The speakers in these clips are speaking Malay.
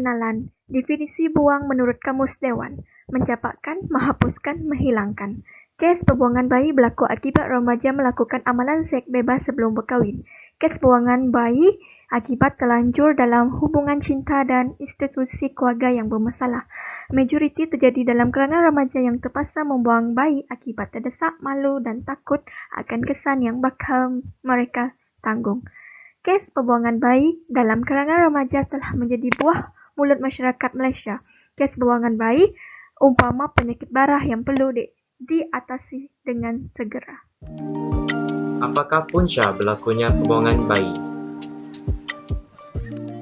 Pengenalan. Definisi buang menurut Kamus Dewan. Mencapakan, menghapuskan, menghilangkan. Kes pembuangan bayi berlaku akibat remaja melakukan amalan seks bebas sebelum berkahwin. Kes pembuangan bayi akibat terlanjur dalam hubungan cinta dan institusi keluarga yang bermasalah. Majoriti terjadi dalam kalangan remaja yang terpaksa membuang bayi akibat terdesak, malu dan takut akan kesan yang bakal mereka tanggung. Kes pembuangan bayi dalam kalangan remaja telah menjadi buah mulut masyarakat Malaysia. Kes pembuangan bayi umpama penyakit barah yang perlu diatasi dengan segera. Apakah punca berlakunya pembuangan bayi?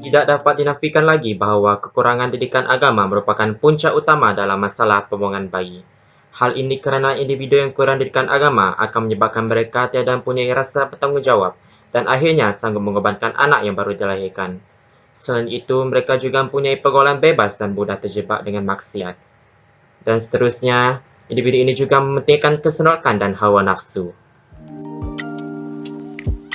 Tidak dapat dinafikan lagi bahawa kekurangan didikan agama merupakan punca utama dalam masalah pembuangan bayi. Hal ini kerana individu yang kurang didikan agama akan menyebabkan mereka tiada mempunyai rasa bertanggungjawab dan akhirnya sanggup mengorbankan anak yang baru dilahirkan. Selain itu, mereka juga mempunyai pergaulan bebas dan mudah terjebak dengan maksiat. Dan seterusnya, individu ini juga mementingkan keseronokan dan hawa nafsu.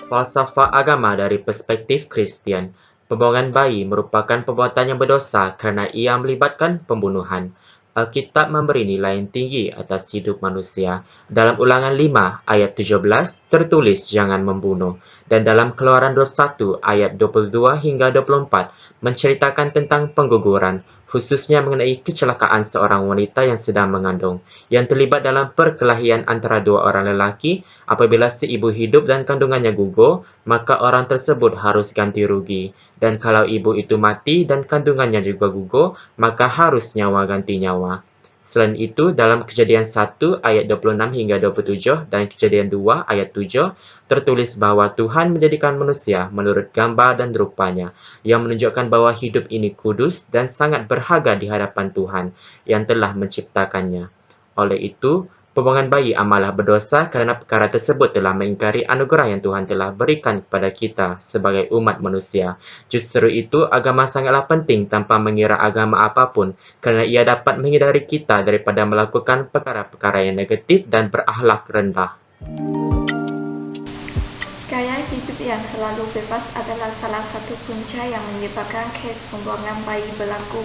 Falsafah agama dari perspektif Kristian, pembuangan bayi merupakan perbuatan yang berdosa kerana ia melibatkan pembunuhan. Alkitab memberi nilai yang tinggi atas hidup manusia. Dalam Ulangan 5 ayat 17 tertulis jangan membunuh. Dan dalam Keluaran 21 ayat 22 hingga 24 menceritakan tentang pengguguran, khususnya mengenai kecelakaan seorang wanita yang sedang mengandung, yang terlibat dalam perkelahian antara dua orang lelaki. Apabila si ibu hidup dan kandungannya gugur, maka orang tersebut harus ganti rugi. Dan kalau ibu itu mati dan kandungannya juga gugur, maka harus nyawa ganti nyawa. Selain itu, dalam Kejadian 1 ayat 26 hingga 27 dan Kejadian 2 ayat 7, tertulis bahawa Tuhan menjadikan manusia menurut gambar dan rupanya, yang menunjukkan bahawa hidup ini kudus dan sangat berharga di hadapan Tuhan yang telah menciptakannya. Oleh itu, pembuangan bayi amalah berdosa kerana perkara tersebut telah mengingkari anugerah yang Tuhan telah berikan kepada kita sebagai umat manusia. Justru itu, agama sangatlah penting tanpa mengira agama apapun kerana ia dapat menghindari kita daripada melakukan perkara-perkara yang negatif dan berakhlak rendah. Gaya hidup yang selalu bebas adalah salah satu punca yang menyebabkan kes pembuangan bayi berlaku.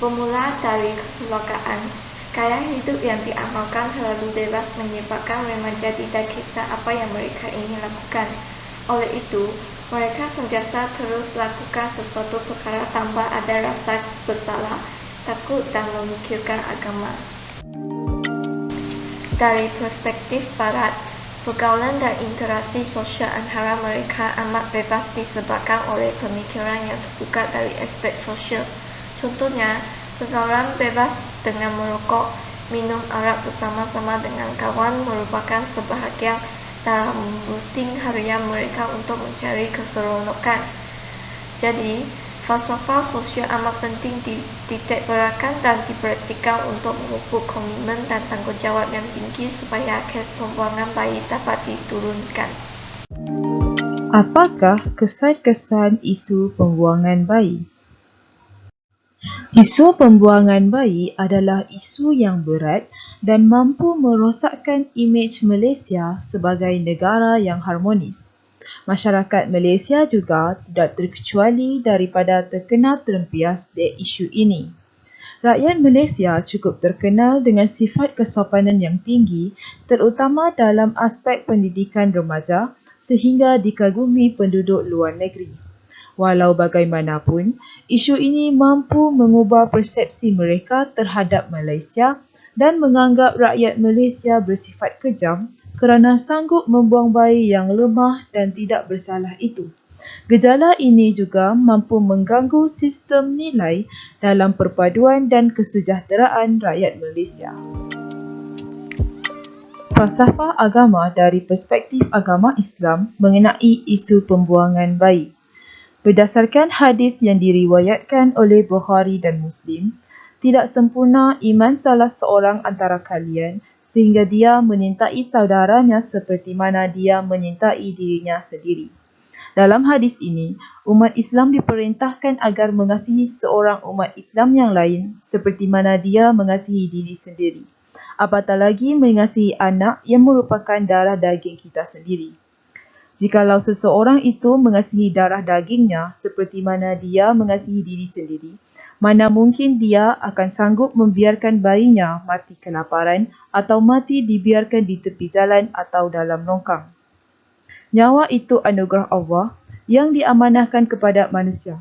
Bermula dari kekeluargaan. Gaya hidup yang diamalkan selalu bebas menyebabkan remaja tidak kisah apa yang mereka ingin lakukan. Oleh itu, mereka sentiasa terus lakukan sesuatu perkara tanpa ada rasa bersalah, takut dan memikirkan agama. Dari perspektif Barat, pergaulan dan interaksi sosial antara mereka amat bebas disebabkan oleh pemikiran yang terbuka dari aspek sosial. Contohnya, pergaulan bebas dengan merokok, minum arak bersama-sama dengan kawan merupakan sebahagian dalam rutin harian mereka untuk mencari keseronokan. Jadi, falsafah sosial amat penting dititikberatkan dan dipraktikkan untuk mengukur komitmen dan tanggungjawab yang tinggi supaya kes pembuangan bayi dapat diturunkan. Apakah kesan-kesan isu pembuangan bayi? Isu pembuangan bayi adalah isu yang berat dan mampu merosakkan imej Malaysia sebagai negara yang harmonis. Masyarakat Malaysia juga tidak terkecuali daripada terkena terempias di isu ini. Rakyat Malaysia cukup terkenal dengan sifat kesopanan yang tinggi, terutama dalam aspek pendidikan remaja, sehingga dikagumi penduduk luar negeri. Walau bagaimanapun, isu ini mampu mengubah persepsi mereka terhadap Malaysia dan menganggap rakyat Malaysia bersifat kejam kerana sanggup membuang bayi yang lemah dan tidak bersalah itu. Gejala ini juga mampu mengganggu sistem nilai dalam perpaduan dan kesejahteraan rakyat Malaysia. Falsafah agama dari perspektif agama Islam mengenai isu pembuangan bayi. Berdasarkan hadis yang diriwayatkan oleh Bukhari dan Muslim, tidak sempurna iman salah seorang antara kalian sehingga dia menyintai saudaranya seperti mana dia menyintai dirinya sendiri. Dalam hadis ini, umat Islam diperintahkan agar mengasihi seorang umat Islam yang lain seperti mana dia mengasihi diri sendiri. Apatah lagi mengasihi anak yang merupakan darah daging kita sendiri. Jikalau seseorang itu mengasihi darah dagingnya seperti mana dia mengasihi diri sendiri, Mana mungkin dia akan sanggup membiarkan bayinya mati kelaparan atau mati dibiarkan di tepi jalan atau dalam longkang. Nyawa itu anugerah Allah yang diamanahkan kepada manusia.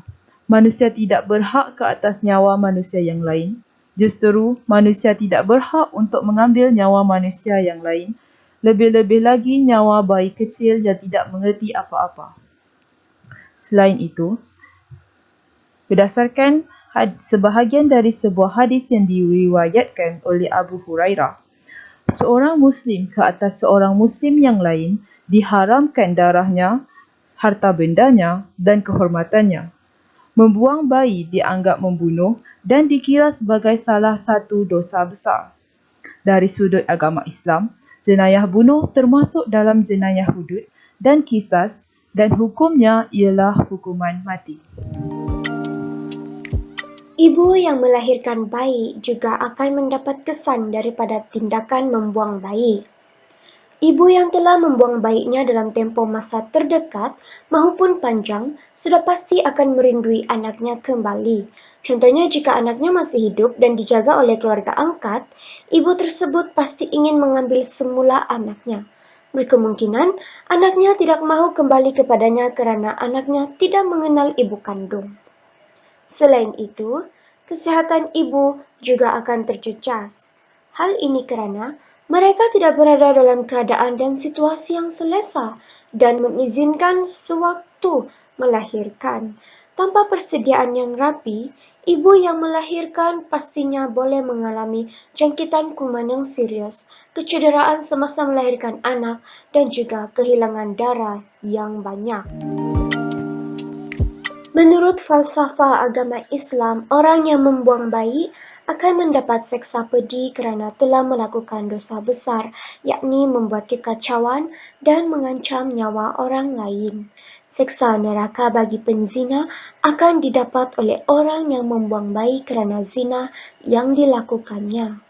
Manusia tidak berhak ke atas nyawa manusia yang lain. Justeru, manusia tidak berhak untuk mengambil nyawa manusia yang lain. Lebih-lebih lagi nyawa bayi kecil yang tidak mengerti apa-apa. Selain itu, berdasarkan sebahagian dari sebuah hadis yang diriwayatkan oleh Abu Hurairah, seorang Muslim ke atas seorang Muslim yang lain diharamkan darahnya, harta bendanya dan kehormatannya. Membuang bayi dianggap membunuh dan dikira sebagai salah satu dosa besar. Dari sudut agama Islam, jenayah bunuh termasuk dalam jenayah hudud dan qisas dan hukumnya ialah hukuman mati. Ibu yang melahirkan bayi juga akan mendapat kesan daripada tindakan membuang bayi. Ibu yang telah membuang bayinya dalam tempoh masa terdekat maupun panjang sudah pasti akan merindui anaknya kembali. Contohnya jika anaknya masih hidup dan dijaga oleh keluarga angkat, ibu tersebut pasti ingin mengambil semula anaknya. Berkemungkinan anaknya tidak mahu kembali kepadanya kerana anaknya tidak mengenal ibu kandung. Selain itu, kesehatan ibu juga akan terjejas. Hal ini kerana mereka tidak berada dalam keadaan dan situasi yang selesa dan mengizinkan sewaktu melahirkan. Tanpa persediaan yang rapi, ibu yang melahirkan pastinya boleh mengalami jangkitan kuman yang serius, kecederaan semasa melahirkan anak, dan juga kehilangan darah yang banyak. Menurut falsafah agama Islam, orang yang membuang bayi akan mendapat seksa pedih kerana telah melakukan dosa besar, yakni membuat kekacauan dan mengancam nyawa orang lain. Seksa neraka bagi penzina akan didapat oleh orang yang membuang bayi kerana zina yang dilakukannya.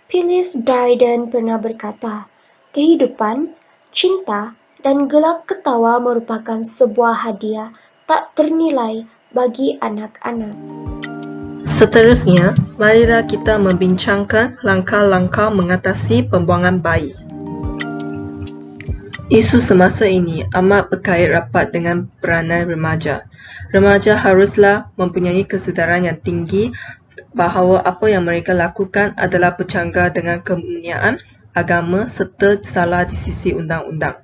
Phyllis Dryden pernah berkata, kehidupan, cinta, dan gelak ketawa merupakan sebuah hadiah tak ternilai bagi anak-anak. Seterusnya, marilah kita membincangkan langkah-langkah mengatasi pembuangan bayi. Isu semasa ini amat berkait rapat dengan peranan remaja. Remaja haruslah mempunyai kesedaran yang tinggi bahawa apa yang mereka lakukan adalah bercanggah dengan kemuliaan agama serta salah di sisi undang-undang.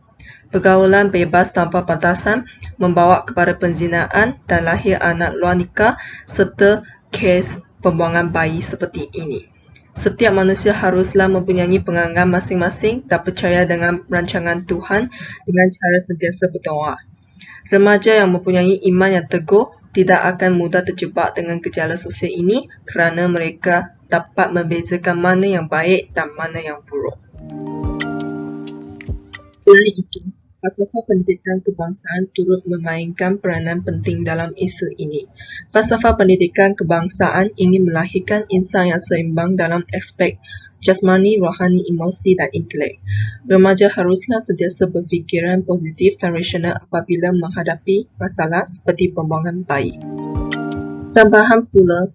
Pergaulan bebas tanpa batasan membawa kepada penzinaan dan lahir anak luar nikah serta kes pembuangan bayi seperti ini. Setiap manusia haruslah mempunyai pengangan masing-masing dan percaya dengan rancangan Tuhan dengan cara sentiasa berdoa. Remaja yang mempunyai iman yang teguh tidak akan mudah terjebak dengan gejala sosial ini kerana mereka dapat membezakan mana yang baik dan mana yang buruk. Selain itu, falsafah pendidikan kebangsaan turut memainkan peranan penting dalam isu ini. Falsafah pendidikan kebangsaan ini melahirkan insan yang seimbang dalam aspek jasmani, rohani, emosi dan intelek. Remaja haruslah sentiasa berfikiran positif dan rasional apabila menghadapi masalah seperti pembuangan bayi. Tambahan pula,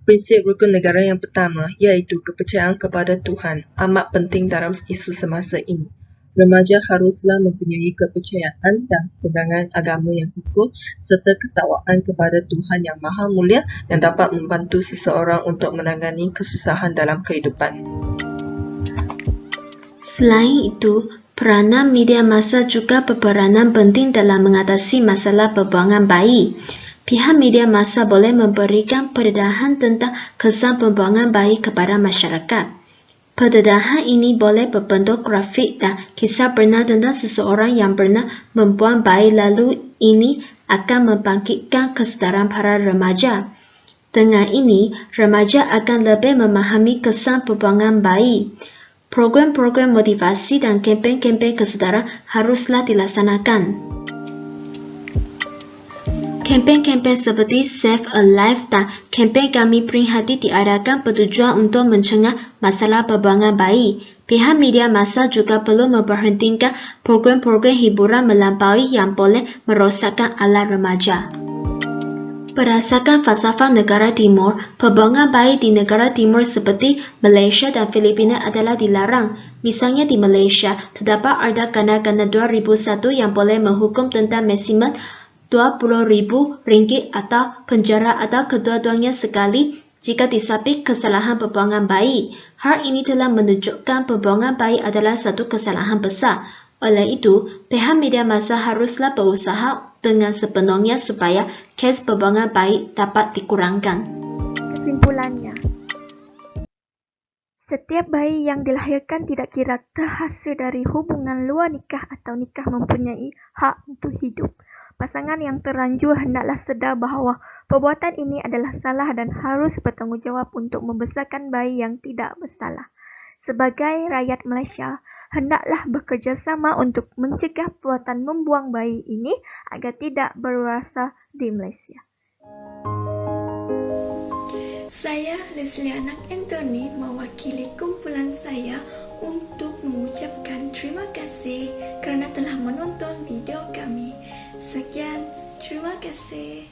prinsip rukun negara yang pertama iaitu kepercayaan kepada Tuhan amat penting dalam isu semasa ini. Remaja haruslah mempunyai kepercayaan dan pegangan agama yang kukuh serta ketakwaan kepada Tuhan yang Maha Mulia yang dapat membantu seseorang untuk menangani kesusahan dalam kehidupan. Selain itu, peranan media massa juga berperanan penting dalam mengatasi masalah pembuangan bayi. Pihak media massa boleh memberikan pendedahan tentang kesan pembuangan bayi kepada masyarakat. Pendedahan ini boleh berbentuk grafik dan kisah benar tentang seseorang yang pernah membuang bayi, lalu ini akan membangkitkan kesedaran para remaja. Dengan ini, remaja akan lebih memahami kesan pembuangan bayi. Program-program motivasi dan kempen-kempen kesedaran haruslah dilaksanakan. Kempen-kempen seperti Save a Life dan kempen Kami Beri Hati diadakan bertujuan untuk mencegah masalah pembuangan bayi. Pihak media massa juga perlu memberhentikan program-program hiburan melampaui yang boleh merosakkan alat remaja. Berdasarkan falsafah negara timur, pembuangan bayi di negara timur seperti Malaysia dan Filipina adalah dilarang. Misalnya di Malaysia, terdapat ada kena-kena 2001 yang boleh menghukum tentang maksimum RM20,000 atau penjara atau kedua-duanya sekali jika disabit kesalahan pembuangan bayi. Hal ini telah menunjukkan pembuangan bayi adalah satu kesalahan besar. Oleh itu, pihak media massa haruslah berusaha dengan sepenuhnya supaya kes pembuangan bayi dapat dikurangkan. Kesimpulannya, setiap bayi yang dilahirkan tidak kira terhasil dari hubungan luar nikah atau nikah mempunyai hak untuk hidup. Pasangan yang terlanjur hendaklah sedar bahawa perbuatan ini adalah salah dan harus bertanggungjawab untuk membesarkan bayi yang tidak bersalah. Sebagai rakyat Malaysia, hendaklah bekerjasama untuk mencegah perbuatan membuang bayi ini agar tidak berrasa di Malaysia. Saya Leslie Anak Anthony mewakili kumpulan saya untuk mengucapkan terima kasih kerana telah menonton video kami. Sekian, terima kasih.